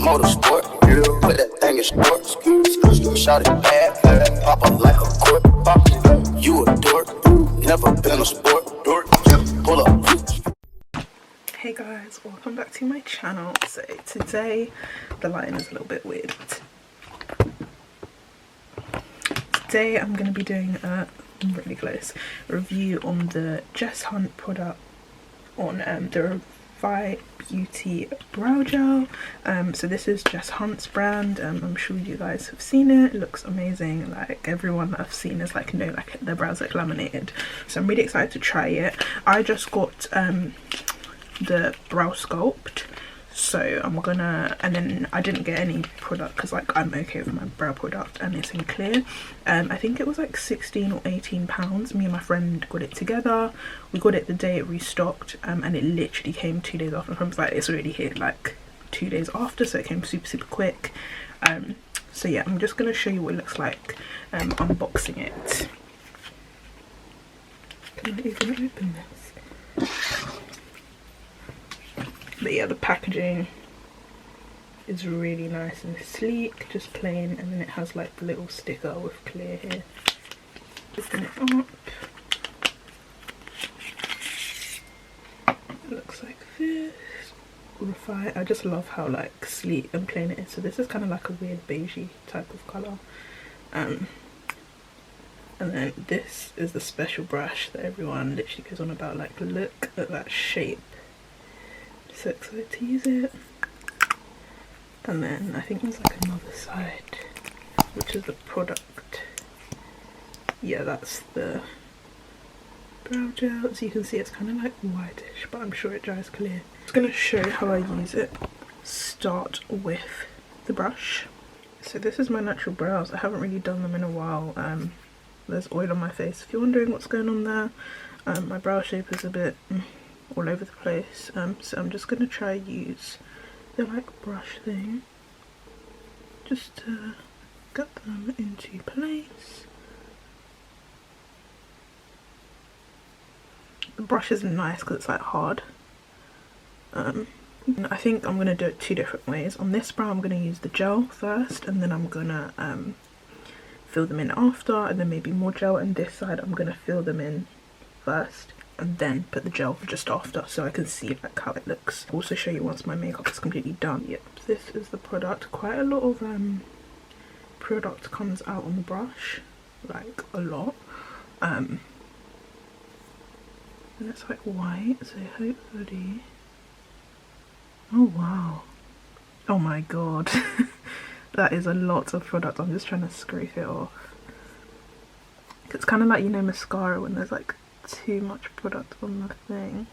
motorsport. Put that thing in sports. Shot it bad, bad, pop up like a court. You a dork, never been a sport. Pull up. Hey guys, welcome back to my channel. So today the lighting is a little bit weird. Today I'm going to be doing a really close review on the Jess Hunt product, on the REFY Beauty brow gel. So this is Jess Hunt's brand. I'm sure you guys have seen it. It looks amazing. Like everyone that I've seen is like, you know, like their brows look laminated. So I'm really excited to try it. I just got the brow sculpt, so I'm gonna, and then I didn't get any product because like I'm okay with my brow product and it's in clear. I think it was like 16 or 18 pounds. Me and my friend got it together. We got it the day it restocked, and it literally came 2 days after. I was like, it's already hit like 2 days after, so it came super quick. So yeah, I'm just gonna show you what it looks like unboxing it. Can I even open this? But yeah, the packaging is really nice and sleek, just plain, and then it has like the little sticker with clear here. Open it up. It looks like this. REFY. I just love how like sleek and plain it is. So this is kind of like a weird beigey type of colour. And then this is the special brush that everyone literally goes on about. Like, look at that shape. So excited to use it. And then I think there's like another side, which is the product. Yeah, that's the brow gel. So you can see it's kind of like whitish, but I'm sure it dries clear. I'm just going to show how I use it. Start with the brush. So this is my natural brows. I haven't really done them in a while. There's oil on my face if you're wondering what's going on there. My brow shape is a bit all over the place, so I'm just going to try use the like brush thing just to get them into place. The brush is nice because it's like hard. I think I'm going to do it 2 different ways. On this brow I'm going to use the gel first, and then I'm going to fill them in after, and then maybe more gel, and this side I'm going to fill them in first and then put the gel just after, so I can see like how it looks. I'll also show you once my makeup is completely done. Yep, this is the product. Quite a lot of product comes out on the brush, like a lot, and it's like white, so hopefully, oh wow, oh my god. That is a lot of product. I'm just trying to scrape it off. It's kind of like, you know, mascara when there's like too much product on the thing.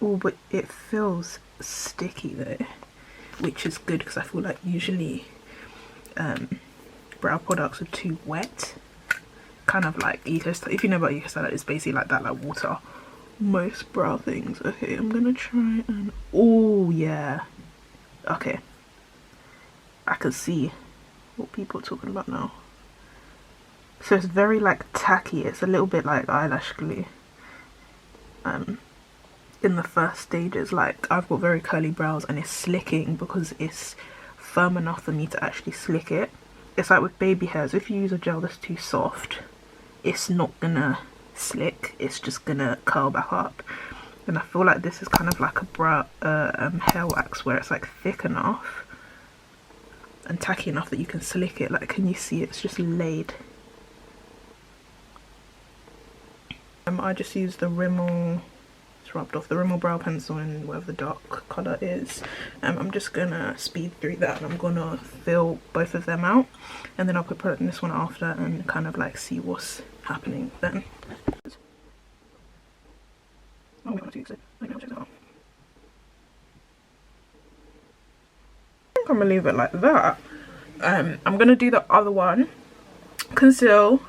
Oh, but it feels sticky though, which is good because I feel like usually brow products are too wet. Kind of like if you know about Eco, it's basically like that, like water. Most brow things. Okay, I'm gonna try and, oh yeah, okay, I can see what people are talking about now. So it's very like tacky. It's a little bit like eyelash glue. In the first stages, like I've got very curly brows and it's slicking because it's firm enough for me to actually slick it. It's like with baby hairs, if you use a gel that's too soft, it's not gonna slick, it's just gonna curl back up. And I feel like this is kind of like a brow hair wax where it's like thick enough and tacky enough that you can slick it. Like, can you see it's just laid? I just used the Rimmel, it's rubbed off the Rimmel brow pencil in whatever the dark colour is. I'm just gonna speed through that and I'm gonna fill both of them out, and then I'll put product in this one after and kind of like see what's happening then. Oh, we want to use it. I think I'm gonna leave it like that. I'm gonna do the other one, conceal,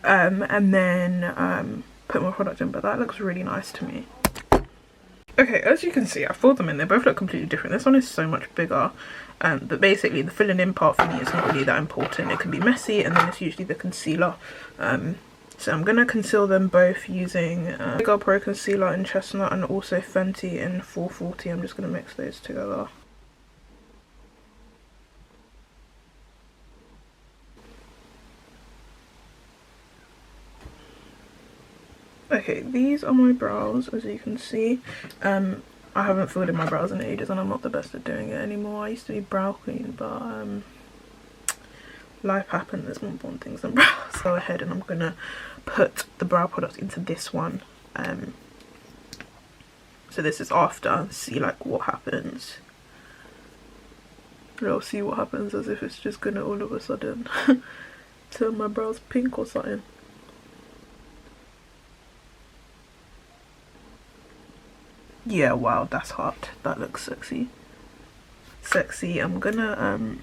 and then put more product in, but that looks really nice to me. Okay, as you can see, I filled them in. They both look completely different. This one is so much bigger, but basically the filling in part for me is not really that important. It can be messy, and then it's usually the concealer So I'm gonna conceal them both using Girl Pro Concealer in Chestnut and also Fenty in 440. I'm just gonna mix those together. Okay, these are my brows, as you can see. I haven't filled in my brows in ages and I'm not the best at doing it anymore. I used to be brow queen, but life happened, there's more important things than brows. Go ahead and I'm gonna put the brow product into this one. So this is after, see like what happens. I'll see what happens, as if it's just gonna all of a sudden turn my brows pink or something. Yeah, wow, that's hot. That looks sexy. Sexy. I'm gonna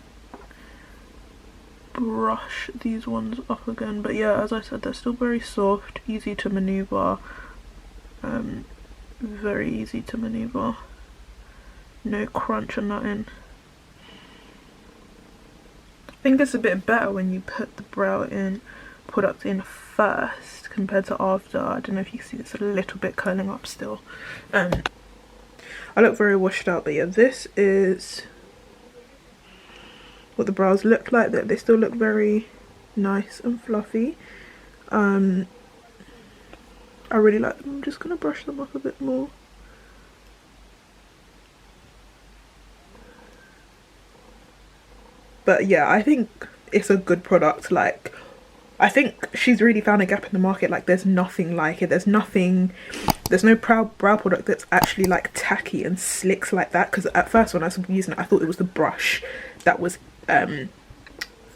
brush these ones up again, but yeah, as I said, they're still very soft, easy to maneuver. Very easy to maneuver. No crunch or nothing. I think it's a bit better when you put the brow in product in first compared to after. I don't know if you can see it's a little bit curling up still. I look very washed out, but yeah, this is what the brows look like. They still look very nice and fluffy. I really like them. I'm just gonna brush them up a bit more. But yeah, I think it's a good product. Like, I think she's really found a gap in the market. Like, there's nothing like it. There's no brow product that's actually like tacky and slicks like that. Because at first when I was using it, I thought it was the brush that was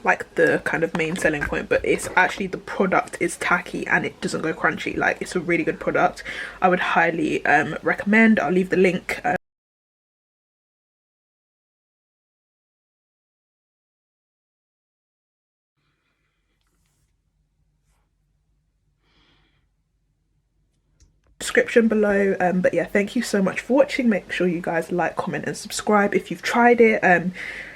like the kind of main selling point, but it's actually the product is tacky and it doesn't go crunchy. Like, it's a really good product. I would highly recommend. I'll leave the link. Description below. But yeah, thank you so much for watching. Make sure you guys like, comment and subscribe if you've tried it.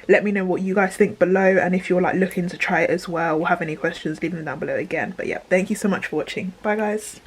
Let me know what you guys think below, and if you're like looking to try it as well or have any questions, leave them down below again. But yeah, thank you so much for watching. Bye guys.